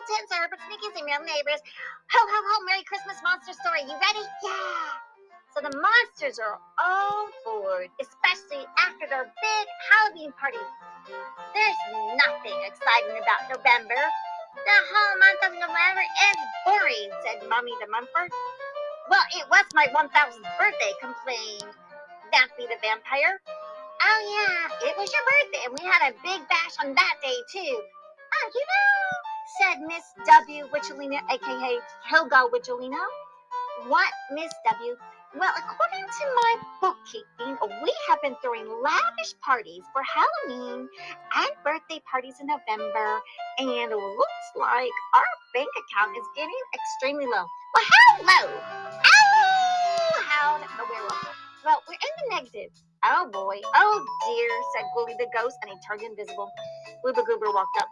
skeletons, Herbert, Sneakies, and real neighbors. Ho, ho, ho, Merry Christmas monster story. You ready? Yeah. So the monsters are all bored, especially after their big Halloween party. There's nothing exciting about November. The whole month of November is boring, said Mommy the Mumford. Well, it was my 1000th birthday, complained Vampy the Vampire. Oh yeah, it was your birthday, and we had a big bash on that day too. Oh, said Miss W. Witchelina, aka Helga Witchelina. What, Miss W? Well, according to my bookkeeping, we have been throwing lavish parties for Halloween and birthday parties in November, and it looks like our bank account is getting extremely low. Well, how low? Oh, howled the werewolf. Well, we're in the negative. Oh boy, oh dear, said Ghoulie the ghost, and he turned invisible. Blueber Goober walked up.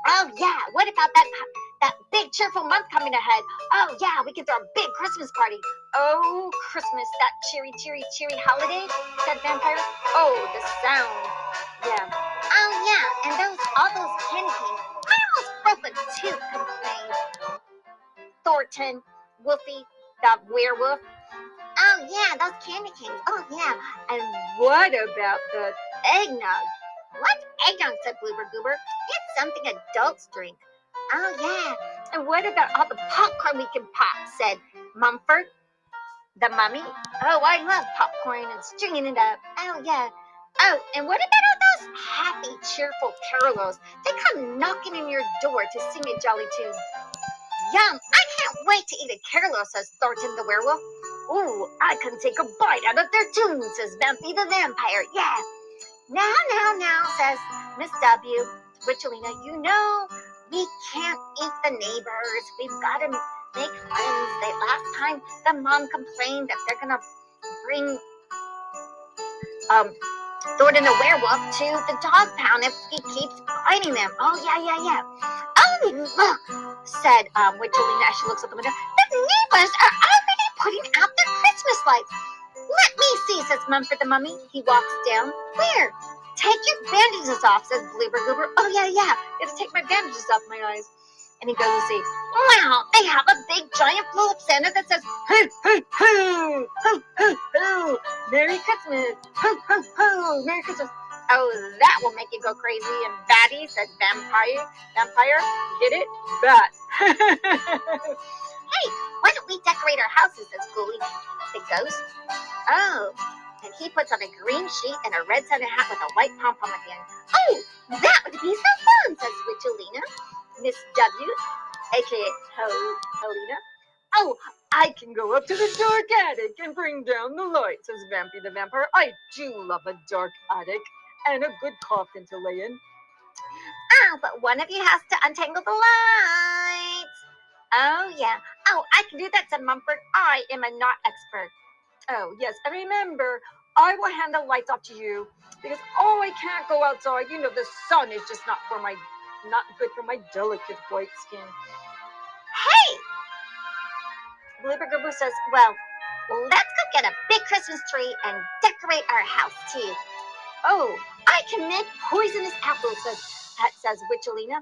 Oh yeah, what about that big cheerful month coming ahead? Oh yeah, we can throw a big Christmas party. Oh, Christmas, that cheery holiday, said Vampire. Oh, the sound. Yeah. Oh yeah, and all those candy canes. I almost broke a tooth, complained Thornton, Wolfie, the werewolf. Oh yeah, those candy canes. Oh yeah. And what about the eggnog? What eggnog, said Blueber Goober. It's something adults drink. Oh yeah. And what about all the popcorn we can pop, said Mumford the Mummy. Oh, I love popcorn and stringing it up. Oh yeah. Oh, and what about all those happy, cheerful carolers? They come knocking in your door to sing a jolly tune. Yum! I can't wait to eat a caroler, says Thornton the werewolf. Ooh, I can take a bite out of their tune, says Vampy the Vampire. Yeah. Now, says Miss W. Witchelina, we can't eat the neighbors. We've got to make friends. Last time the mom complained that they're going to bring Thornton the werewolf to the dog pound if he keeps biting them. Oh, yeah. Oh, look, said Witchelina as she looks out the window. The neighbors are already putting out their Christmas lights. Let me see, says Mumford the Mummy. He walks down. Where? Take your bandages off, says Blueber Goober. Oh, yeah. Gotta take my bandages off my eyes. And he goes to see, wow, they have a big giant blow-up Santa that says, hoo, hoo, hoo, hoo, hoo, hoo, Merry Christmas, hoo, hoo, hoo, Merry Christmas. Oh, that will make you go crazy and batty, said Vampire. Get it? Bat. Hey, why don't we decorate our houses, says Ghoulie the ghost. Oh, and he puts on a green sheet and a red Santa hat with a white pom-pom at the end. Oh, that would be so fun, says Witchelina. Miss W, a.k.a. Helena. Oh, I can go up to the dark attic and bring down the lights, says Vampy the Vampire. I do love a dark attic and a good coffin to lay in. Oh, but one of you has to untangle the lights. Oh, yeah. Oh, I can do that, said Mumford. I am a knot expert. Oh, yes, and remember, I will hand the lights off to you because, I can't go outside. The sun is just not good for my delicate white skin. Hey! Blueber Goober says, well, let's go get a big Christmas tree and decorate our house too. Oh, I can make poisonous apples, says Witchelina.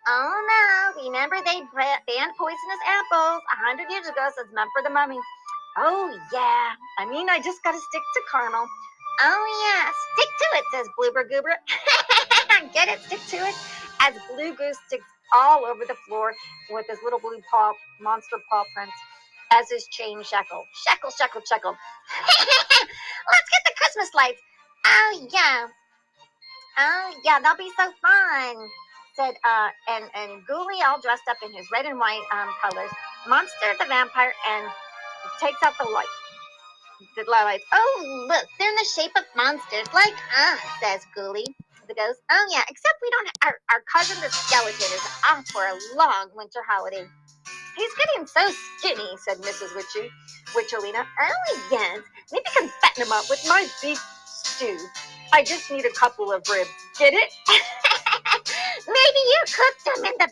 Oh no, remember they banned poisonous apples 100 years ago, says Mumford the Mummy. Oh yeah, I just gotta stick to caramel. Oh yeah, stick to it, says Blueber Goober. Get it, stick to it. As Blue Goose sticks all over the floor with his little blue monster paw prints as his chain shackle. Shackle. Let's get the Christmas lights. Oh yeah, that'll be so fun, said and Ghoulie, all dressed up in his red and white colors. Monster the Vampire and takes out the lights. Oh, look, they're in the shape of monsters like us, says Ghoulie the ghost. Oh yeah, except we don't. Our cousin the skeleton is off for a long winter holiday. He's getting so skinny, said Mrs. Witchelina. Oh yes, maybe I can fatten him up with my beef stew. I just need a couple of ribs. Get it? Maybe you cooked them in the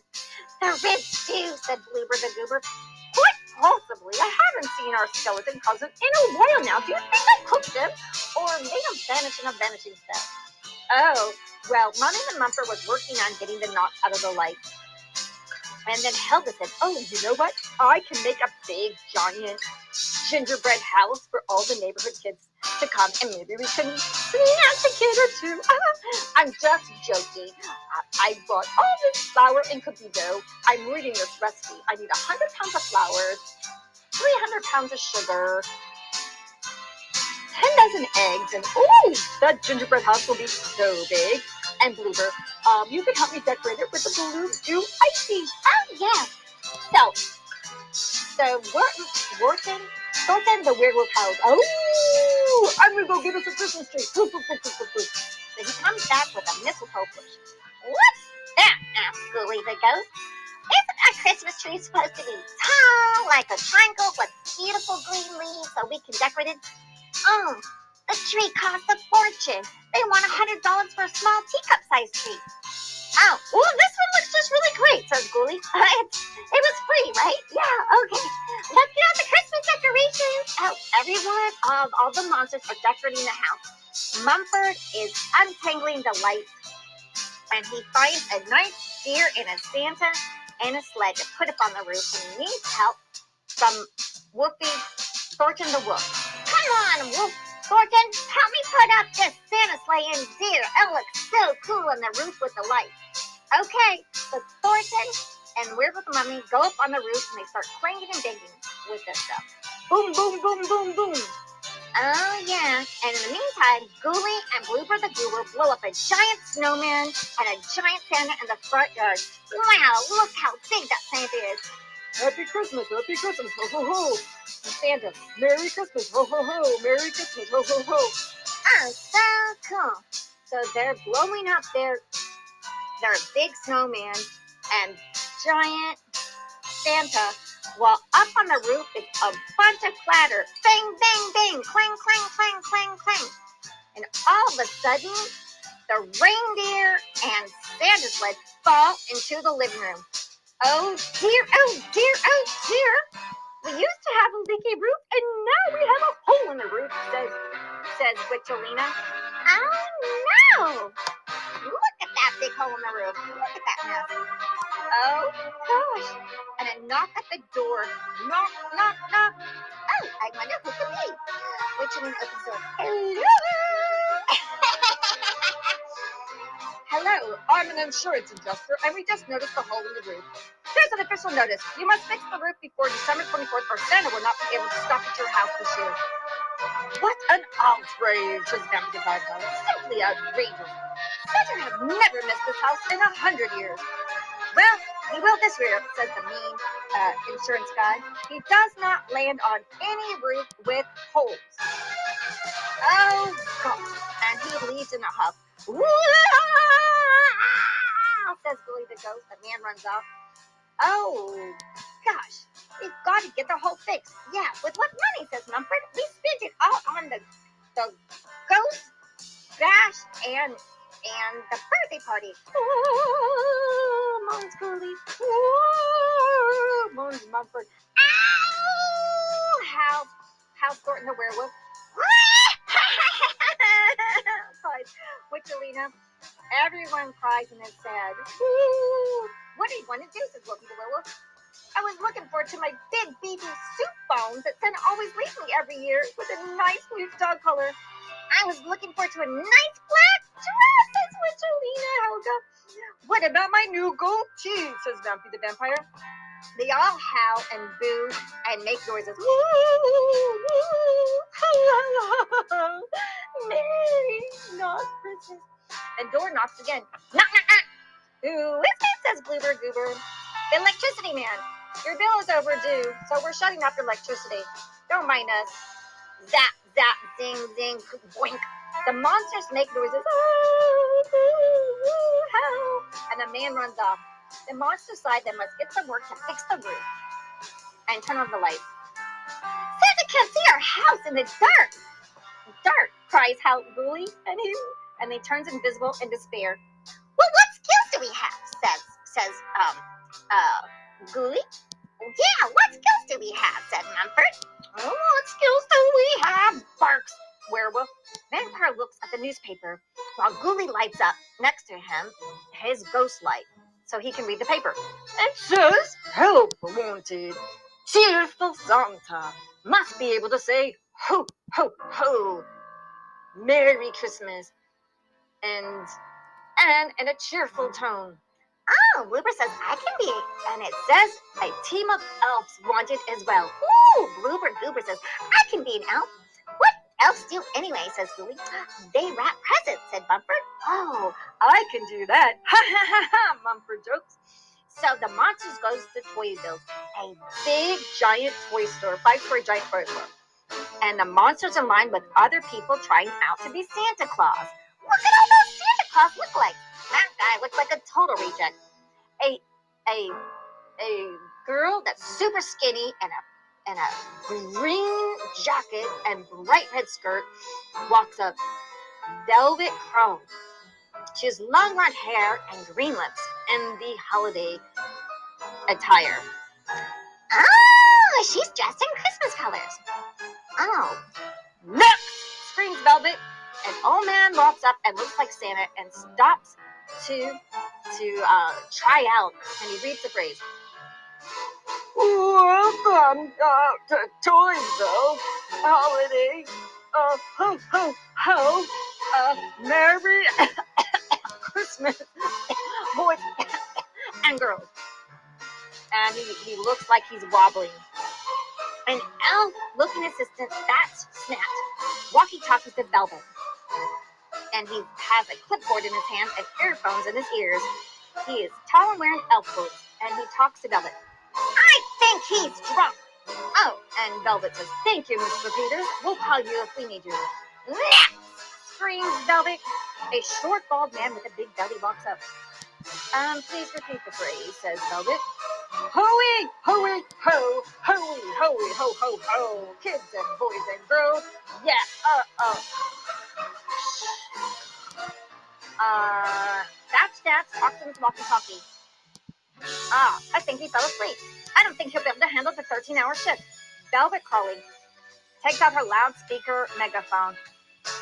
rib stew, said Blueber the Goober. Quite possibly. I haven't seen our skeleton cousin in a while now. Do you think I cooked them or made them vanish in a vanishing spell? Oh, well, Mommy the Mumford was working on getting the knot out of the light. And then Helga said, oh, you know what? I can make a big, giant gingerbread house for all the neighborhood kids to come, and maybe we can snatch a kid or two. I'm just joking. I bought all this flour and cookie dough. I'm reading this recipe. I need 100 pounds of flour, 300 pounds of sugar, 10 dozen eggs, and ooh, that gingerbread house will be so big. And Blueber, you can help me decorate it with the blue do icing. Oh, yeah. So Thornton, the werewolf howls, oh, I'm going to go get us a Christmas tree. So he comes back with a mistletoe bush. What's that? Asked Ghoulie the ghost. Isn't a Christmas tree supposed to be tall, like a triangle with beautiful green leaves so we can decorate it? Oh, the tree costs a fortune. They want $100 for a small teacup-sized tree. Oh, well, this one looks just really great, says Ghoulie. It was free, right? Yeah, okay. Let's get out the Christmas decorations. Oh, everyone, all the monsters are decorating the house. Mumford is untangling the lights, and he finds a nice deer and a Santa and a sled to put up on the roof, and he needs help from Wolfie Thornton the Wolf. Come on, Wolf Thornton, help me put up this Santa sleigh and deer. It looks so cool on the roof with the lights. Okay, so Thornton and Werewolf the Mummy go up on the roof and they start clanging and banging with this stuff. Boom, boom, boom, boom, boom. Oh, yeah. And in the meantime, Ghoulie and Blueber the Goober blow up a giant snowman and a giant Santa in the front yard. Wow, look how big that Santa is. Happy Christmas, ho, ho, ho. And Santa, Merry Christmas, ho, ho, ho, Merry Christmas, ho, ho, ho. Oh, so cool. So they're blowing up their big snowman and giant Santa, while up on the roof is a bunch of clatter. Bang, bang, bang, clang, clang, clang, clang, clang. And all of a sudden, the reindeer and Santa sled fall into the living room. Oh dear, oh dear, oh dear. We used to have a leaky roof, and now we have a hole in the roof, says Witchelina. Oh no! Look at that big hole in the roof. Look at that mess. Oh gosh. And a knock at the door. Knock, knock, knock. Oh, I wonder who could be. Witchelina opens the door. Hello! Hello, I'm an insurance adjuster, and we just noticed the hole in the roof. Here's an official notice. You must fix the roof before December 24th, or Santa will not be able to stop at your house this year. What an outrage, says Vampire Vampire. Simply outrageous. Santa has never missed this house in 100 years. Well, he will this year, says the mean insurance guy. He does not land on any roof with holes. Oh, God. And he leaves in a huff. Says Ghoulie the ghost. The man runs off. Oh, gosh. We've got to get the hole fixed. Yeah, with what money, says Mumford? We spent it all on the ghost bash and the birthday party. Oh, moans Ghoulie. Oh, moans Mumford. Ow! Howls Thornton the werewolf. Cries Witchelina. Everyone cries and is sad. Ooh, what do you want to do, says Wolfie the werewolf. I was looking forward to my big beefy soup bones that Santa always leaves me every year with a nice blue dog collar. I was looking forward to a nice black dress, says Witchelina Helga. What about my new gold teeth, says Vampy the vampire. They all howl and boo and make noises. Merry, not Christmas. And door knocks again. Knock, knock, knock. Who is it, says Blueber Goober. The electricity man. Your bill is overdue, so we're shutting off your electricity. Don't mind us. Zap, zap, zing, zing, boink. The monsters make noises. And the man runs off. The monsters decide they must get to work to fix the roof and turn on the lights. Santa can't see our house in the dark. Dark, cries Ghoulie, and he turns invisible in despair. Well, what skills do we have? Says Ghoulie. Yeah, what skills do we have? Said Mumford. Oh, what skills do we have? Barks Werewolf. Vampire looks at the newspaper while Ghoulie lights up next to him his ghost light. so he can read the paper. It says, help wanted. Cheerful Santa must be able to say, ho, ho, ho. Merry Christmas. And in a cheerful tone. Oh, Blueber says I can be, and it says a team of elves wanted as well. Ooh, Goober says I can be an elf. What elves do anyway, says Gooey. They wrap presents, said Bumper. Oh, I can do that. Ha ha ha ha, Bumper jokes. So the monsters goes to Toyville, a big giant toy store, 5-story giant toy store. And the monsters in line with other people trying out to be Santa Claus. Look at all those Santa Claus look like. That guy looks like a total reject. A girl that's super skinny and a green jacket and bright red skirt walks up. Velvet Crow. She has long blonde hair and green lips in the holiday attire. Oh, she's dressed in Christmas colors. Oh, look! Screams Velvet. An old man walks up and looks like Santa and stops to try out, and he reads the phrase. Welcome to Toyville holiday. Ho, ho, ho. Merry Christmas, boys and girls. And he looks like he's wobbling. An elf looking assistant, that's Snap, walkie-talkies to Velvet. And he has a clipboard in his hand and earphones in his ears. He is tall and wearing elf boots, and he talks to Velvet. I think he's drunk. Oh, and Velvet says, thank you, Mr. Peters. We'll call you if we need you. Next! Screams Velvet. A short, bald man with a big belly walks up. Please repeat the phrase, says Velvet. Hooey, hooey, ho, hooey, hooey, ho, ho, ho. Kids and boys and girls. Yeah, That's Oxen's walkie-talkie. I think he fell asleep. I don't think he'll be able to handle the 13-hour shift. Velvet Crowley takes out her loudspeaker megaphone.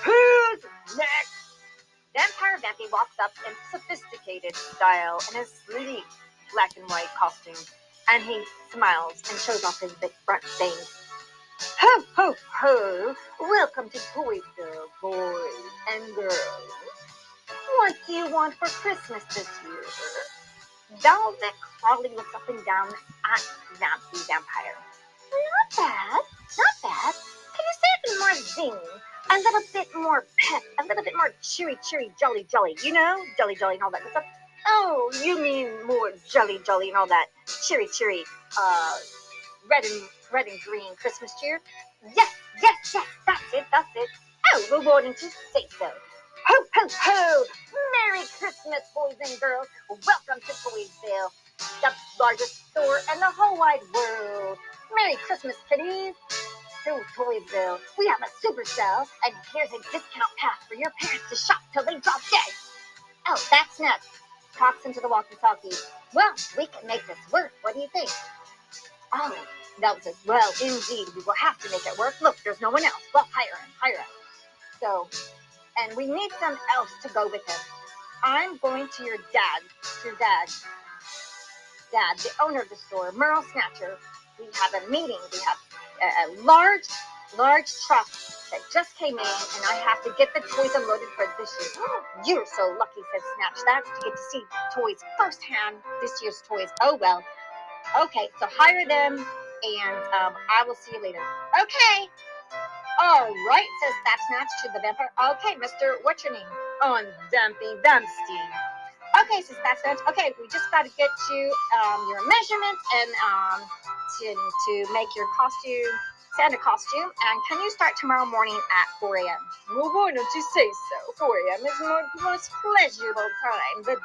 Who's next? Vampire Vampy walks up in sophisticated style in his sleek black and white costume, and he smiles and shows off his big front fangs. Ho, ho, ho! Welcome to Toyville, boys and girls. What do you want for Christmas this year? Velvet Crowley looks up and down at Vampy Vampire. Not bad, not bad. Can you say it with more zing? A little bit more pep, a little bit more cheery, jolly, you know? Jolly, and all that good stuff. Oh, you mean more jolly, and all that cheery, red and green Christmas cheer? Yes, that's it. Oh, well, why didn't you say so? Ho, ho, ho! Merry Christmas, boys and girls. Welcome to Toyville, the largest store in the whole wide world. Merry Christmas, kiddies. To Toyville, we have a super sale, and here's a discount pass for your parents to shop till they drop dead. Oh, that's nuts. Talks into the walkie-talkie. Well, we can make this work. What do you think? Oh, Velvet says, well, indeed, we will have to make it work. Look, there's no one else. Well, hire him. So, and we need some elves to go with him. I'm going to your dad, the owner of the store, Merle Snatcher. We have a meeting. We have a large truck that just came in, and I have to get the toys unloaded for this year. You're so lucky, said Snatch. That's to get to see toys firsthand, this year's toys. Oh, well. Okay, so hire them, and I will see you later. Okay. All right, says That Snatch to the vampire. Okay, Mr. What's your name? I'm Vampy Vampstein. Okay, says That Snatch. Okay, we just got to get you your measurements and to make your Santa costume. And can you start tomorrow morning at 4 a.m.? Well, why don't you say so? 4 a.m. is my most pleasurable time, but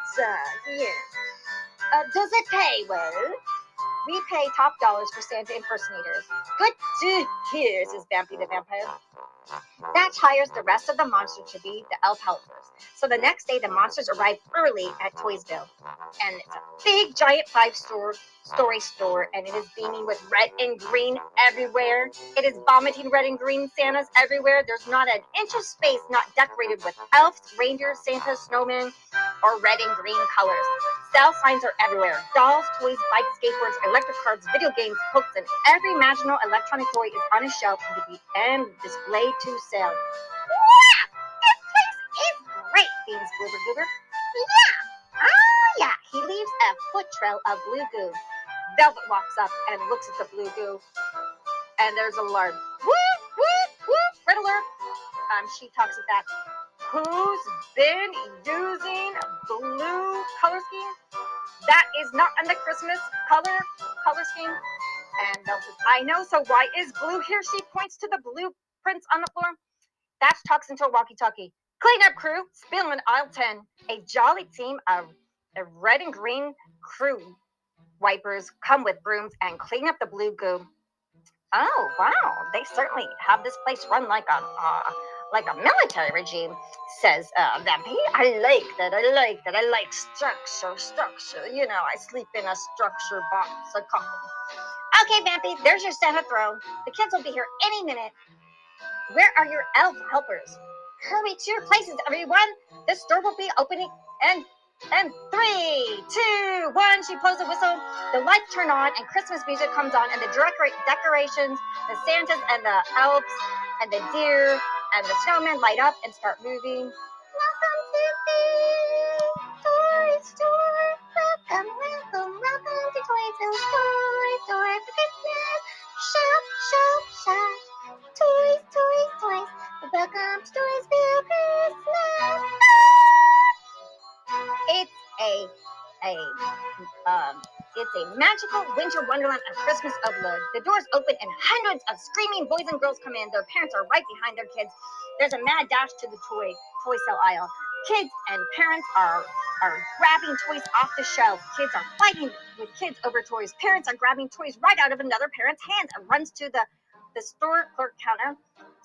does it pay well? We pay top dollars for Santa impersonators. Good to hear, says Vampy the Vampire. That hires the rest of the monsters to be the elf helpers. So the next day, the monsters arrive early at Toysville. And it's a big, giant 5-story store, and it is beaming with red and green everywhere. It is vomiting red and green Santas everywhere. There's not an inch of space not decorated with elves, reindeer, Santas, snowmen, or red and green colors. Sale signs are everywhere. Dolls, toys, bikes, skateboards, electric cars, video games, books, and every imaginable electronic toy is on a shelf and displayed to sale. Wow! This place is great, beams Blueber Goober. Yeah! Oh, yeah! He leaves a foot trail of blue goo. Velvet walks up and looks at the blue goo. And there's an alarm. Whoop, whoop, whoop, red alert. She talks it back. Who's been using blue color scheme? That is not in the Christmas color scheme. And Belle says, I know, so why is blue here? She points to the blueprints on the floor. Thatch talks into a walkie-talkie. Clean up crew, spill in aisle 10. A jolly team of red and green crew wipers come with brooms and clean up the blue goo. Oh, wow, they certainly have this place run like a military regime, says Vampy. I like that. I like structure. You know, I sleep in a structure box, a coffin. Okay, Vampy, there's your Santa throne. The kids will be here any minute. Where are your elf helpers? Hurry to your places, everyone. The store will be opening and 3, 2, 1. She blows a whistle. The lights turn on and Christmas music comes on and the decorations, the Santas and the elves and the deer and the snowmen light up and start moving. Welcome to the toy store. Welcome to Toysville store for Christmas. Shop. Toys. Welcome to Toysville Christmas. It's a magical winter wonderland of Christmas overload. The doors open and hundreds of screaming boys and girls come in. Their parents are right behind their kids. There's a mad dash to the toy sale aisle. Kids and parents are grabbing toys off the shelf. Kids are fighting with kids over toys. Parents are grabbing toys right out of another parent's hands and runs to the store clerk counter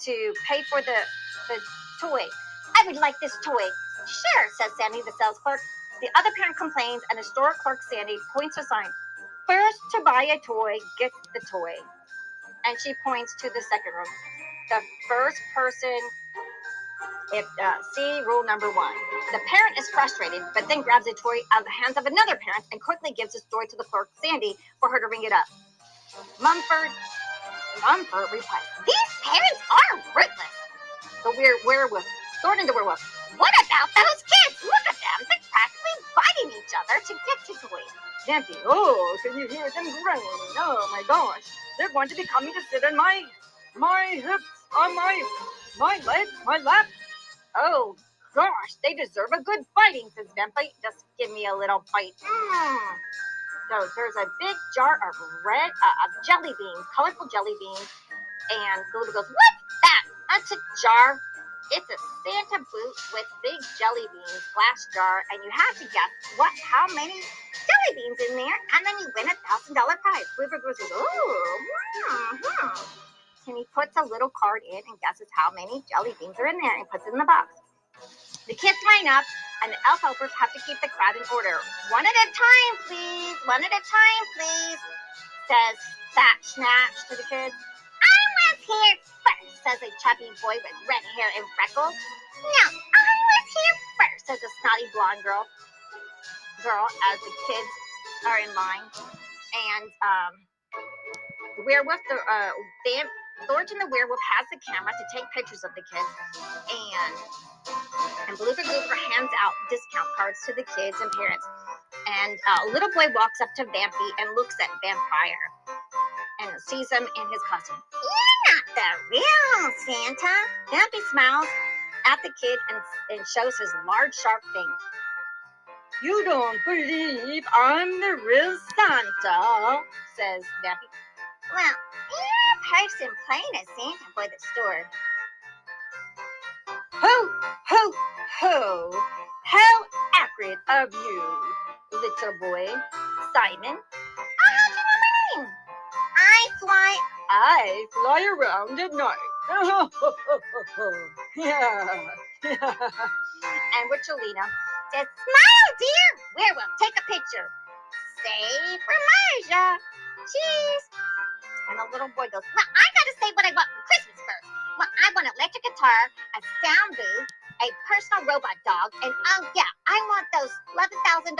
to pay for the toy. I would like this toy. Sure, says Sandy, the sales clerk. The other parent complains, and the store clerk, Sandy, points a sign. First to buy a toy gets the toy. And she points to the second room. The first person, see rule number 1. The parent is frustrated, but then grabs a toy out of the hands of another parent and quickly gives the toy to the clerk, Sandy, for her to ring it up. Mumford replies, these parents are ruthless. The werewolf, Thornton the werewolf. What about those kids? Look at them. They're practically fighting each other to get to toys. Vampy, oh, can you hear them groaning? Oh my gosh. They're going to be coming to sit on my hips, on my legs, my lap. Oh gosh, they deserve a good fighting, says Vampy. Just give me a little bite. So there's a big jar of of jelly beans, colorful jelly beans. And Blueber goes, what's that? That's a jar. It's a Santa boot with big jelly beans, glass jar, and you have to guess how many jelly beans in there, and then you win $1,000 prize. Blueber goes, and he puts a little card in and guesses how many jelly beans are in there and puts it in the box. The kids line up, and the elf helpers have to keep the crowd in order. One at a time, please, says Fat Snatch to the kids. I was here first, says a chubby boy with red hair and freckles. No, I was here first, says a snotty blonde girl as the kids are in line. And the werewolf, Thornton the werewolf has the camera to take pictures of the kids. And Blueber Goober hands out discount cards to the kids and parents. And a little boy walks up to Vampy and looks at Vampire and sees him in his costume. You're not the real Santa. Vampy smiles at the kid and shows his large, sharp fangs. You don't believe I'm the real Santa, says Vampy. Well, you're a person playing as Santa for the store. Ho, ho, ho. How accurate of you, little boy. Simon. Oh, how'd you know my name? I fly around at night. Yeah. And Witchelina says, smile, dear. Werewolf, take a picture. Say for Marja. Cheese. And the little boy goes, well, I gotta say what I want for Christmas first. Well, I want an electric guitar, a sound booth, a personal robot dog, and oh yeah, I want those $11,000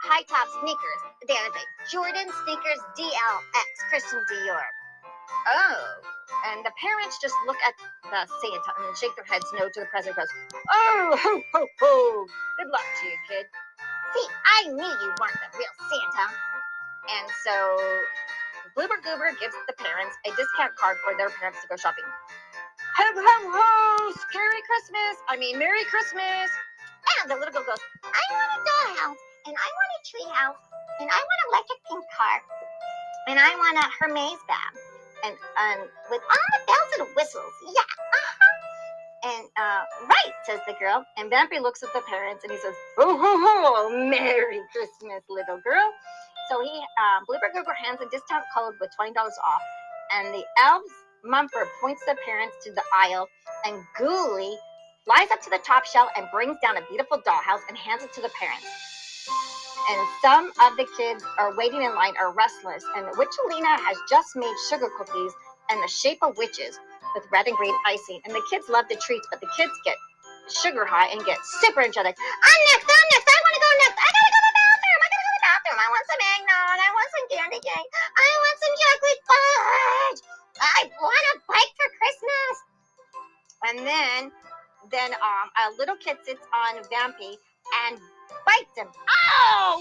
high top sneakers. They are the Jordan sneakers DLX Christian Dior. Oh, and the parents just look at the Santa and then shake their heads no to the present. Goes, oh, ho, ho, ho. Good luck to you, kid. See, I knew you weren't the real Santa. And so Blueber Goober gives the parents a discount card for their parents to go shopping. Ho, ho, ho, Merry Christmas. And the little girl goes, I want a dollhouse, and I want a tree house, and I want an electric pink car, and I want a Hermes bag. And with all the bells and whistles, yeah. And right, says the girl. And Vampy looks at the parents and he says, ho, ho, ho, Merry Christmas, little girl. So Blueber Goober hands a discount code with $20 off. And the elves Mumford points the parents to the aisle, and Ghoulie flies up to the top shelf and brings down a beautiful dollhouse and hands it to the parents. And some of the kids are waiting in line are restless, and Witchelina has just made sugar cookies in the shape of witches with red and green icing. And the kids love the treats, but the kids get sugar high and get super energetic. I'm next, I want to go next. I gotta go to the bathroom. I want some eggnog, I want some candy cane, I want some chocolate fudge. I want a bike for Christmas. And then a little kid sits on Vampy and bites him. Oh!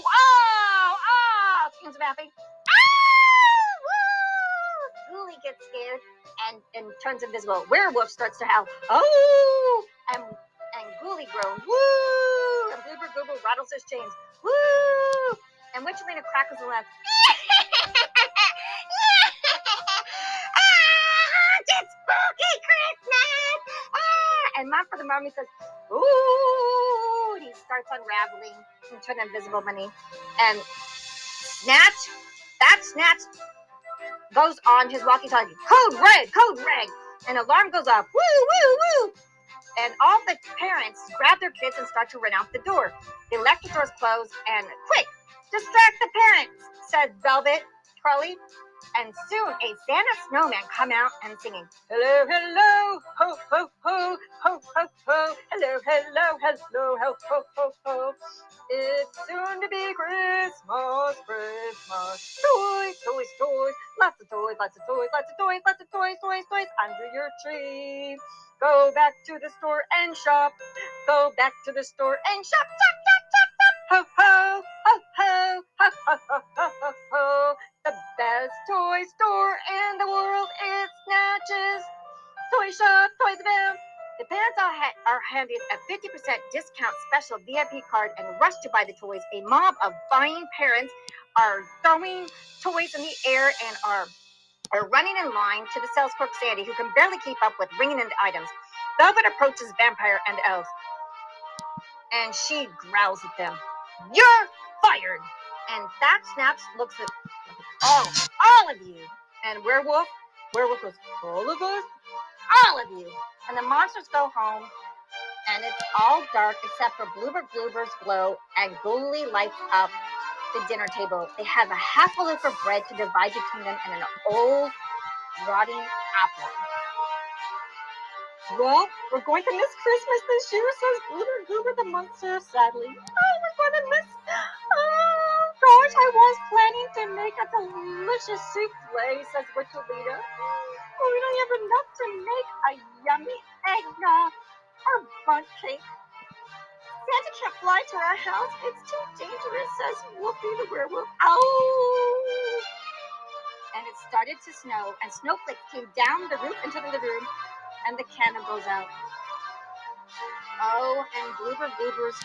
Screams Vampy. Ghoulie gets scared and turns invisible. Werewolf starts to howl. Oh! And Ghoulie groans. Woo! And Blueber Goober rattles his chains. Woo! And Witchelina crackles and laughs. It's spooky Christmas! And Mom for the Mommy says, ooh! And he starts unraveling and turning invisible money. And Snatch goes on his walkie-talkie. Code red! And alarm goes off. Woo, woo, woo! And all the parents grab their kids and start to run out the door. The electric doors close, and quick, distract the parents, said Velvet Trolley. And soon a Santa snowman come out and singing, hello, hello, ho, ho, ho, ho, ho, ho, hello, hello, hello, ho, ho, ho, ho. It's soon to be Christmas, toys, lots of toys, under your tree. Go back to the store and shop, ho, ho, ho, ho, ho, ho, ho, ho, ho. The best toy store in the world is Snatch's Toy Shop, Toys of Them. The parents are handed a 50% discount special VIP card and rush to buy the toys. A mob of buying parents are throwing toys in the air and are running in line to the sales clerk Sandy, who can barely keep up with ringing in the items. Velvet approaches Vampire and Elves, and she growls at them. You're fired! And Thatch Snaps looks at all of you. And Werewolf goes, all of us? All of you. And the monsters go home, and it's all dark except for Blueber Goober's glow, and Ghoulie lights up the dinner table. They have a half a loaf of bread to divide between them and an old, rotting apple. Well, we're going to miss Christmas this year, says Blueber Goober the monster sadly. Oh, we're going to miss... Oh, gosh, I was planning to make a delicious souffle, says Witchelina. Oh, we don't have enough to make a yummy eggnog or bundt cake. Santa can't fly to our house. It's too dangerous, says Wolfie the werewolf. Oh! And it started to snow, and snowflakes came down the roof into the living room, and the candle goes out. Oh, and Blueber Goober's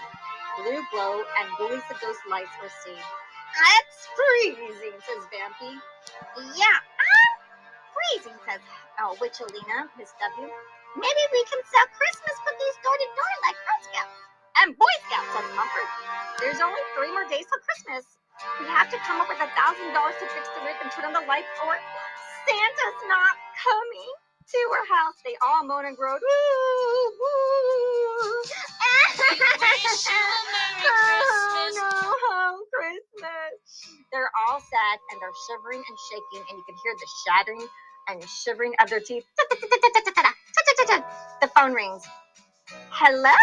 blue glow and Ghoulie's the ghost lights were seen. It's freezing, says Vampy. Yeah, I'm freezing, says Witchelina, Miss W. Maybe we can sell Christmas cookies door to door like Girl Scouts and Boy Scouts, says Mumford. There's only 3 more days till Christmas. We have to come up with $1,000 to fix the roof and turn on the lights, or Santa's not coming to our house. They all moan and groan. Woo, woo. Oh no, Christmas. They're all sad and they're shivering and shaking, and you can hear the shattering and shivering of their teeth. The phone rings. Hello,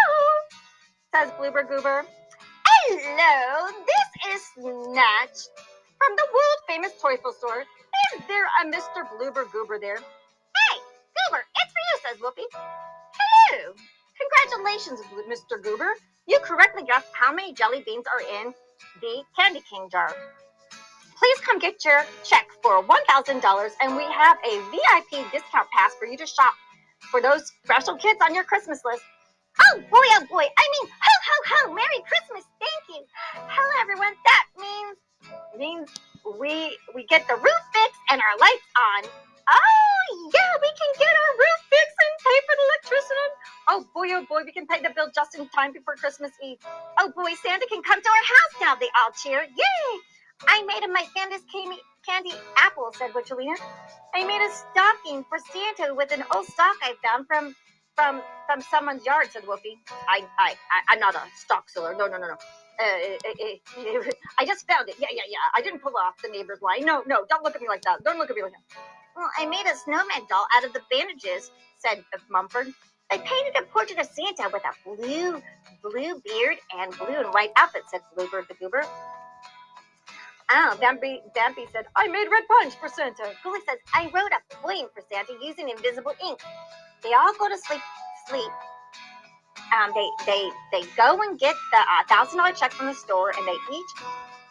says Blueber Goober. Hello, this is Snatch from the world-famous Toyful store. Is there a Mr. Blueber Goober there? Hey, Goober, it's for you, says Wolfie. Hello. Congratulations, Mr. Goober. You correctly guessed how many jelly beans are in the Candy King jar. Please come get your check for $1,000, and we have a VIP discount pass for you to shop for those special kids on your Christmas list. Oh boy, I mean, ho, ho, ho, Merry Christmas, thank you. Hello, everyone. That means we get the roof fixed and our lights on. Oh, yeah, we can get our roof fixed and pay for the electricity. Oh boy, we can pay the bill just in time before Christmas Eve. Oh boy, Santa can come to our house now, they all cheer. Yay! I made him my Santa's candy apple, said Witchelina. I made a stocking for Santa with an old sock I found from someone's yard, said Wolfie. I'm not a stock seller. No. I just found it. Yeah. I didn't pull off the neighbor's line. No, don't look at me like that. Don't look at me like that. Well, I made a snowman doll out of the bandages, said Mumford. I painted a portrait of Santa with a blue beard and blue and white outfit, said Blueber the Goober. Oh, Bambi said, I made red punch for Santa. Goober says, I wrote a poem for Santa using invisible ink. They all go to sleep. They go and get the $1,000 check from the store, and they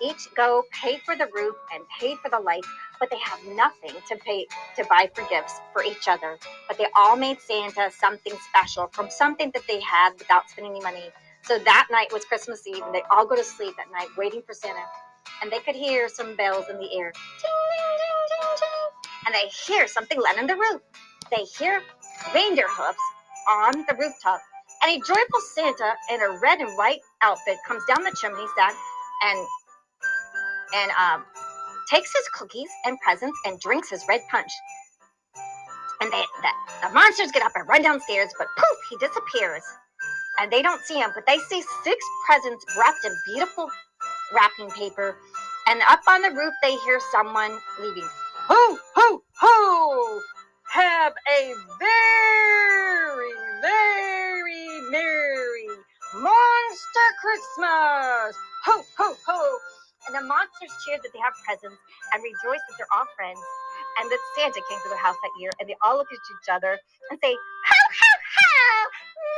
each go pay for the roof and pay for the lights, but they have nothing to buy for gifts for each other. But they all made Santa something special from something that they had without spending any money. So that night was Christmas Eve, and they all go to sleep at night waiting for Santa. And they could hear some bells in the air. Ding, ding, ding, ding, ding. And they hear something land on the roof. They hear reindeer hoofs on the rooftop. And a joyful Santa in a red and white outfit comes down the chimney stack and takes his cookies and presents and drinks his red punch. And the monsters get up and run downstairs, but poof, he disappears. And they don't see him, but they see 6 presents wrapped in beautiful wrapping paper. And up on the roof, they hear someone leaving. Ho, ho, ho! Have a very, very merry monster Christmas! Ho, ho, ho! And the monsters cheer that they have presents and rejoice that they're all friends and that Santa came to their house that year. And they all look at each other and say, ho, ho, ho!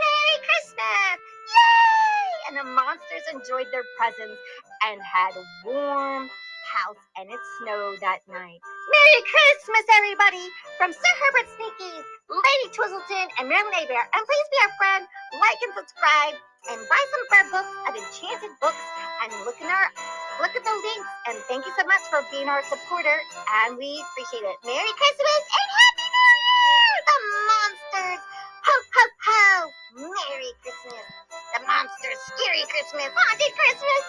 Merry Christmas! Yay! And the monsters enjoyed their presents and had a warm house, and it snowed that night. Merry Christmas, everybody! From Sir Herbert, Sneakies, Lady Twizzleton, and Marley and Me. And please be our friend, like and subscribe, and buy some of our books at Enchanted Books, and look at the links. And thank you so much for being our supporter, and we appreciate it. Merry Christmas and Happy New Year! The monsters! Ho, ho, ho! Merry Christmas! The monsters, scary Christmas, haunted Christmas!